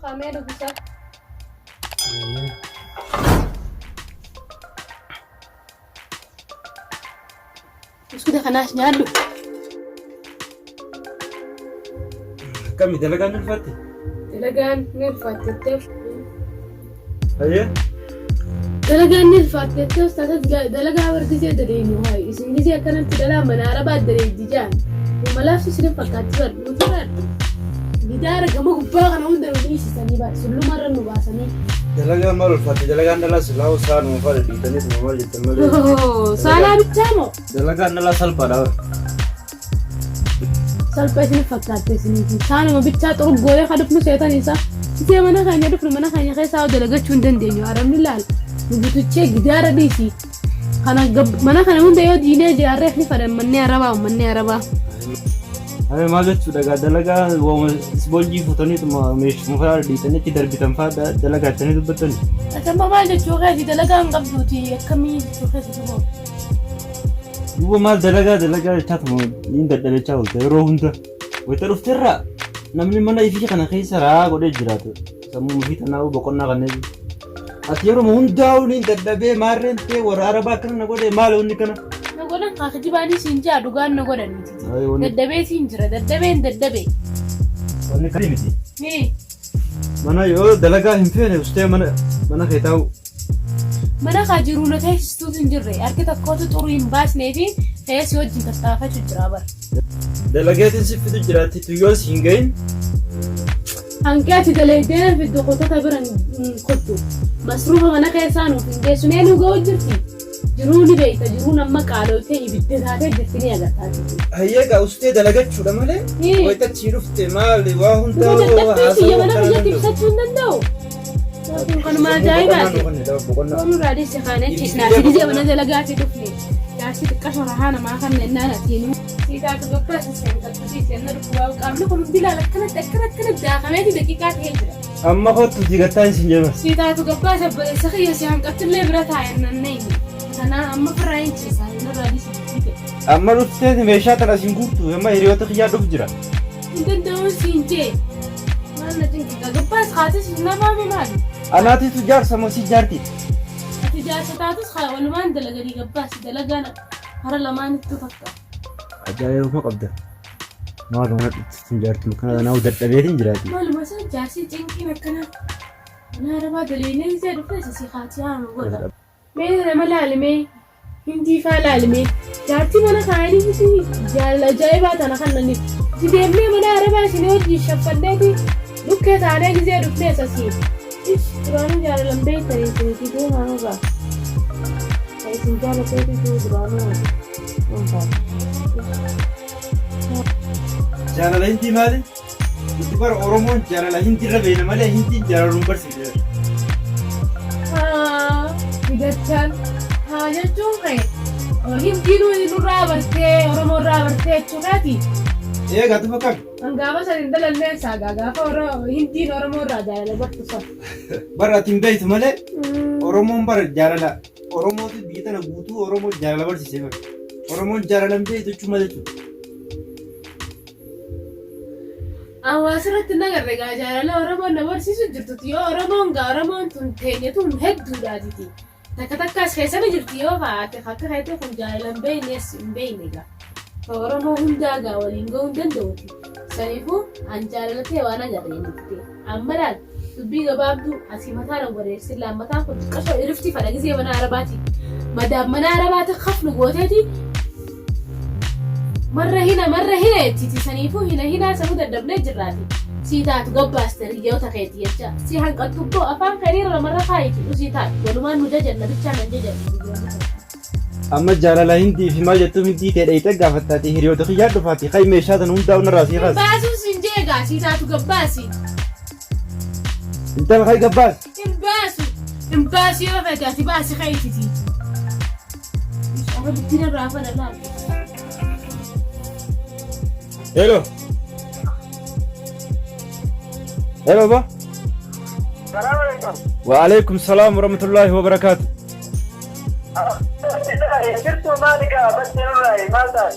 خامير وبسا اسكت خناش نالو كم دلقان الفاتي دلقان نلفات التف هيا دلقان نلفات التف دلقا ورقزي دريني هاي اسم جزي كانت دلا منارة بعد دري ديجان وملافش سنين فكات فر مطرر بدارة كما قباغ أنا وندر وليش سني بار سلو مرة نباسني دلقان مال الفاتي دلقان دلا سلاو سار مفارد ديتني ممال جتمل أوه سالا بتامو دلقان دلا سلبا دار سلبا سنين فكات سنين سانا ما بتشات أوروب غوري خدفنو سيطان إنسا سيما منا خاني دفنو منا خاني خيسا ودلقا چوندن دينيو عرم نلال نبتو تشيك بدارة ديسي خانا قب منا خانا وندر يو ديني جاريخ نفرم مني عربا ومني عربا أنا ما جت شو دلقا وسبونجي فوتوني تما مش مفارد ديتني كدر بتنفع دلقا تاني تبتني أتم ما جت شو غادي دلقا نقبضوتي كمي شو خيسا تبو هو ما دلقا تاتمو نين دلقا تشاول تروح انت وتروح ترى نمني منا يفيش كنا خيسا را قد جراتو سمو مفيت أنا وبقولنا غني أتيرو مهون داونين دلبي مارين تي وراربا كنا نقول مالو نكنا نقولن قاخدي باني سينجا دوغان نقولن ددبي سينجرا ددبين ددبي وني كريمتي إيه منا يو دلقا هم فين وستي منا خيتاو منا خاجرونة تيس ستوتن جري أركي تكوتو تروين باس نيفين تيس يوجين تستافة جرابر دلقا تنسف جراتي تيوز هنجين هنكاتي دليدين في الدقوطة تبرن كتو مصروفة منا خيسانو في الجيسونين وقوة جرتي جروني بيتا جرون أما قالوا تي بدتها جرتني أغتاتي هيا أستي دلقا شو دمالي ويتا تشيرفت مالي واهن تاو وحاسو يمنا بجاتي بساتشون دندو كانوا ما جايباتي كانوا رادي سخانة تشنا سيدي وانا دلقاتي دفني جاسي تكشو رهانا ما خمنا إننا تينو سيداتو قبرا سيسين قبرتي سينا رفوا وقاملكم بلا لكنت داخماتي دقيقات هجرة أما خطو تيغتان سنجمة سيداتو قبرا سبري سخية سيحن قبتل لي براتها إننا نيني أنا أما فرعين تشيسان إننا رادي سيدي أما رفتي ميشات راسين قوتو أما هريوتا خيار دفجرا إنتن دون سينجي ما نتنكي قبرا سخاتي سينا ما بمالي أنا تجار سموسي جارتي تجار ستاتس خا ولمان دلقري قباس دلقانا هرا لما نتفكر أجايب ما قبضة ما أظن تجارتي مكان أنا ودرت أبيتين جراتي ما المسا جاسي جنكي مكنا أنا ربا دليني زي رفلس سيخاتي أنا وقولا مين رمال عالمي هندي فال عالمي جارتي منا خايني بسي جايبات أنا خلني جديبني منا ربا سنوجي شفندتي لكت عليك زي رفلس أسيب إيش درانو جارة لمبي تريسي كده ما نوغا تريسي جارة تريسي درانو جارة لهندي مالي يتبار أورومون جارة لهندي ربينا مالي هندي جارة رمبر سيدر بجد جتون خير هندي رابرتي أورومون رابرتي تشوكاتي إيه قاتو فكر أنقابا سرندل الناس قاقا هندي أورومون راجع لبرت صف برا تيمبيت مالي أورومون بر جارة لا أورومون بيتنا بوتو أورومون جارة لبر سيسيبر أورومون جارة لمبي تشو مالي أواسرت النجار رجع لا أورومون نبر سيسو جرتو أورومون تنتين هدو دادتي تكتكاس خيسنا جرتيو فاتي خاطر هيتو خنجا لمبي ناس مبينيجا فأورومون هنجا ولينجو هندندوتي سنيفو أنجالتي وانا جرينتي أمرال تبي غبابدو أسي مثلا وريس لا مثلا كنت كشو عرفتي فلاجزي من عرباتي مدام من عرباتي خف نقوتي مرة هنا تيتي سنيفو هنا سمود الدبلة جراتي سيتات قباس تريجو تخيتي يجا سيحن قد تبو أفان خيرير مرة خايتي وسيتات ولمان مجاجل نبتشان نجاجل أما جارة لهندي في ما جتو هندي تريتا قافتاتي هريوتا خيار دفاتي خي ميشاتا نوندا ونراسي غاز باسو سنجيغا سيتاتو قباسي انت خي قباس امباسي وفتاتي باسي خيتي أنا بتينا رافا لا هلو با السلام عليكم. وعليكم السلام ورحمة الله وبركاته. شفتوا مالك بس يلا ما صار.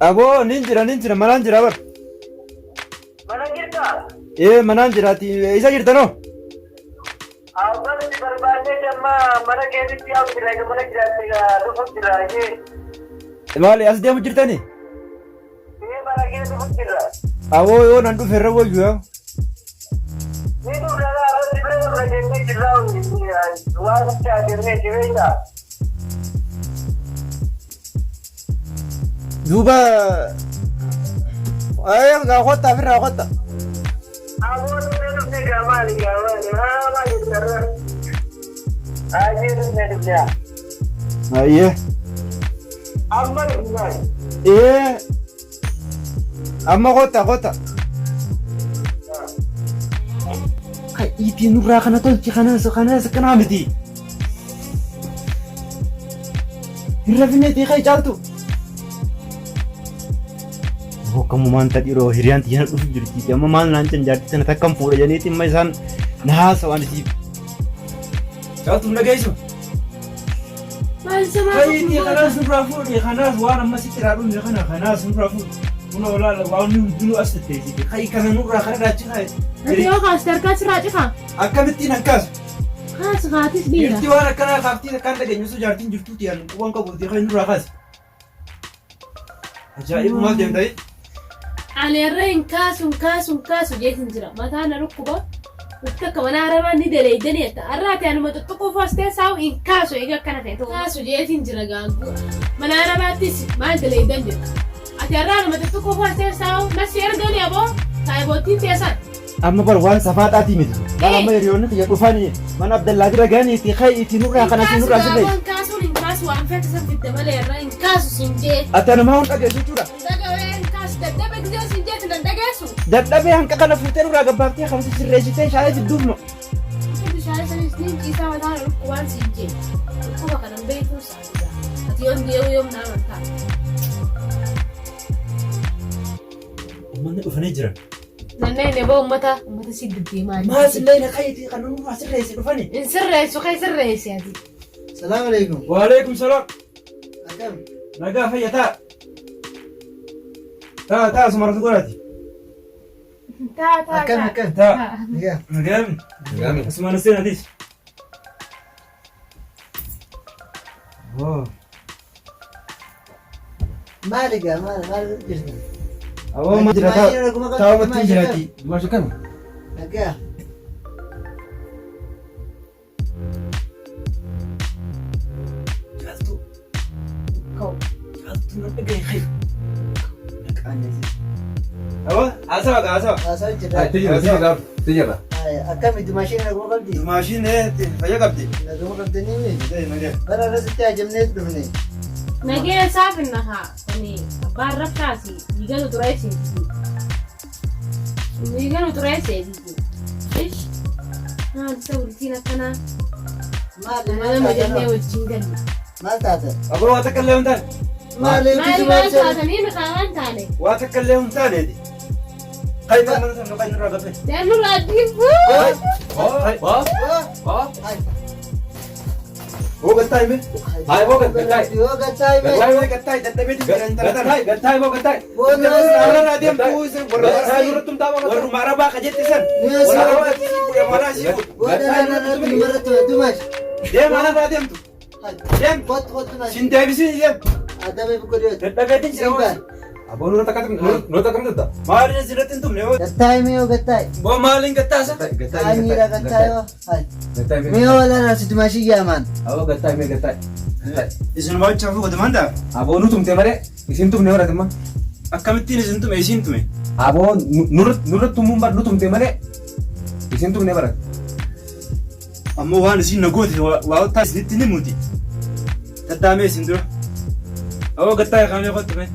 أبو ننجر ملانجر أبر. ملانجر Manaan jiraati. Isa jirtanoo? Awwaalatti barbaadee amma mana keessatti yaa'u jira egaa mana jiraatti dhufuuf jira Maali as deemu jirtani? mana keessa dhufuuf jira. Awoo yoo nan dhufe irra wayyu yaa. Ni dhufa irratti bira irra deemee jirra waan itti adeemee jireenya. Duuba gaa qotta firraa qotta. Awwaalli dhufne gaamaali maali jirra. Ajii dhufne dhufne. Ayyee. Amma dhufne. Amma qotta. Itti nurraa kana tolchi kanas kanaa miti. Irra finneetii ka'e caaltu. Hokkamumaan tadhiroo hiriyaan xiyyaana dhufu jirti. Amma maal naan jaartii sana takkan fuudha janiiti amma isaan na haasawaan isiif. Caaltu na geessu. Kayitii kanaas nurraa fuudhe kanaas waan amma sitti raadhuun kanaas nurraa fuudhe. Kuna olaala waan hundinuu as tatteessite. Kayi kana nurraa kana daachi kaa'e. Yoo kaas dargaa sirraa cifaa. Akkamittiin akkaasu? Kaas kaatis dhiira. Jirti waan akkanaa kaaftii akkaan dhageenyu osoo jaartiin jirtuuti yaadu waan qabuuti kan nurraa kaase. Ajaa'ibu maal deemta'e? Ani irra hin kaasu jeetin jira. Mataan na rukkuba. Waqtii akka mana arabaa ni daleeydanii jetta. Arraati anuma xoxoqqoo faastee saa'u hin kaasu eega akkana ta'e. Kaasu jeetin jira gaanguu. Mana arabaattis maal daleeydan jetta. Ati arraa anuma xoxoqqoo faastee saa'u nasi erganii aboo taa'ibootiin teessan. Amma bar waan safaadhaatii miti. Waan amma hiriyoonni xiyya dhufanii mana Abdallaa bira ga'anii itti ka'e itti nurraa kana itti nurraa sirree. Kaasuun hin kaasu waan fedha san fidda malee irraa hin kaasu sin jee. Ati anumaa hun dhageessu jechuudha. Dhagawee hin kaasu dadhabe gisee sin jeetu nan dhageessu. Dadhabee hanqa kana fuutee nurraa gabbaaftee kan sirreessitee shaayee fidduufno. Bishaan sanis ni ciisaa mataan dhukkubaan sin jee. Dhukkuba kanan beekuu saayida. Ati yoon deewu yoom naa amantaa. Uummanni dhufanii jiran. Nanneen eeboo uummata si deddeemaa. Maal sillee na kayyiti kan nurraa sirreessi dhufanii. Hin sirreessu kay sirreessi ati. Salaamu alaikum. Waalaikum salaam. Akkam. Nagaa fayyataa. Taa sumaratu godhati. Akkam. Taa. Nagaa. Nagaami. Asumana seenatis. Maali jirti? Awoo ma jira taa watti jirati. Maasha kana. Nagaa. Jaaltu. Jaaltu na dhagaye khay. Awoo hasawa. Haasawa jirra. Tijjaba. Akkamitti maashina naguma qabdi? Maashinee fayya qabdi. Naguma qabdanii mi? Nagaa. Bara irratti ajajamnee dhufne. Nagee saafin nahaa. Kuni abbaan rakkaasi dhiigatu xureesseeti. Dhiigatu xureesseeti. Ish. Maal isa bultiin akkanaa. Mana majannee wajjin galli. Maal taate? Aboo waa takka illee hin taane. Maali taatanii maqaan taane. Waa takka illee hin taaneeti. Kay mana sana kay nurraa gabbee. Daannu raaddiifu. Oo gattaa hime. Hai boo gattai Dadhabee jiran taatan. Gattai boo gattai. Warra deemtuu isin warra marabaa qajetti san. Deemaa deemtu. Deem. Sin deebisiin deem. Dadhabee jiran. Aboo nurra takkan dutta. Maaliin asirratti hin tumne yoo. Gattai miyoo gattai. Boo maaliin gattaasa? Miira gattai yoo. Miyoo walaana sitti maashii yaamaan. Aboo gattai mee gattai. Isin waachaa fi qotaman daa. Aboo nu tumte malee isin tumne horatimma. Akkamittiin isin tume isin tume. Aboo nurra tumuun bar nu tumte malee isin tumne barat. Ammoo waan isin nagooti waa ottaa isinitti ni muti. Daddaamee isin dura. Aboo gattaa kaamee qottume.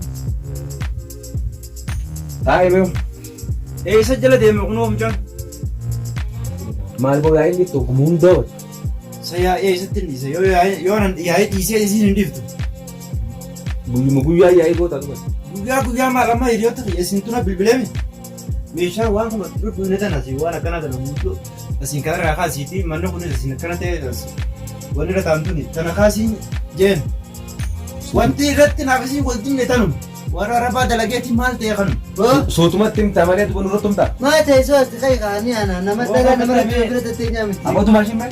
Taa'ee mee Isa jala deeme kunoo mucaan. maal boo yaa'in dhittu hunda Saya isatti dhiise yoo nan yaa'ee dhiisee isin hin dhiiftu. guyyuma guyyaa yaa'ii goota dhufa. Guyyaa maal amma hiriyoota isin tuna bilbileemi. Meeshaan waan kun dhudhuune tanas waan akkanaa kana guutuu isin kana irraa kaasiiti manni kunis isin akkana ta'e wanni irra taa'an tuni tana kaasiin jeen. Wanti irratti naaf isin wal dinne tanum. warra arabaa dalageetii maal ta'e kanu? Sotumatti himtaa malee ati nurratti himtaa? Maa ta'e sooti kai kaanii ana nama dhala nama bira tatteenyaa miti. Abbootu maashin maal?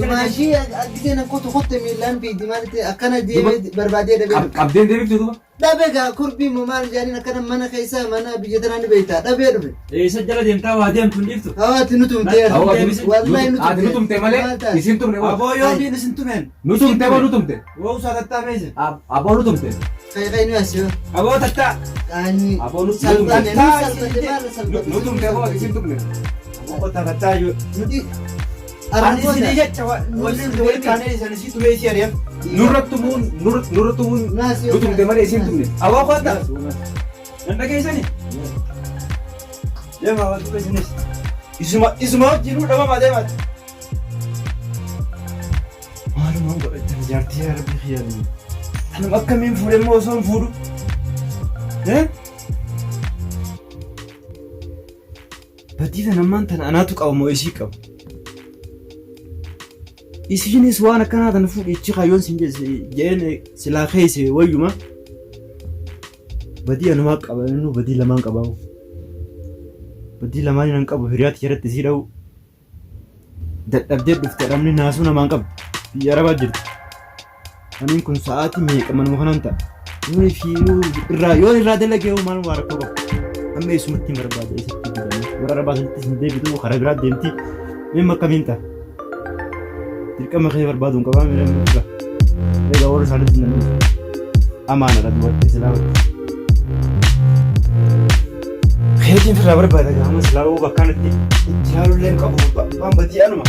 Dumaashii gisee na kotte miilaan fiidi maal ta'e akkana deemee barbaadee dhabee. Qabdeen deebiftu duuba? Dhabee gaa kurbii moo maal jaaniin akkana mana keessa mana biyya tanaa ni beektaa dhabee dhufe. Isa jala deemtaa waa deemtu hin dhiiftu. Hawaati nu tumtee. Wallahi nu ati nu tumte malee isin tumne waa. Aboo yoo biin isin tumeen. Nu tumte moo nu tumte? Woo saatattaa meesha. Aboo nu tumte. Kai nu asio. Aboo tattaa. Ani Aboo nu salphane tumte. Nu tumte moo isin tumne? Aboo tattaa yoo. nuti Ani isin jecha waliin kaanee isin si tumee si ari'am. Nurratti tumuun nu tumte malee isin tumne. Aboo kottaa. Nanda keessani. Deemaa waa tumee isinis. Isuma wajjin dhabamaa deemaati. Maalumaan godhatan jaartii yaa rabbi xiyyaanii. Anam akkamiin fuudhe immoo osoo hin fuudhu? Badii tan ammaan tana anaatu qaba moo isii qaba? Isiinis waan akkanaa tana fuudhichi kaayyoon sin jeen silaa keesse wayyuma. Badii anumaa qaba innu badii lamaan qabaamu. Badii lamaan hin qabu hiriyaatti jalatti sii dha'u. Dadhabdee dhufte dhabni naasuu namaan qabu. Biyya arabaa jirti. Aniin kun sa'aatii meeqa manuma kanaan ta'a. Yoon irraa dalagee maal waa rakkoo qabu. Amma eessumatti hin barbaade eessatti fidanii. Warra arabaa sanatti hin deebitu karaa biraa deemti. Inni akkamiin ta'a? Dirqama kee barbaadu hin qabaa miidhamni irra. Egaa warra isaanitti hin dandeenye. Amaanadha dubartii silaa wajjin. Keetiin firraa barbaada gaamas laawuu bakkaan itti ilaaluullee hin qabu waan badii anuma.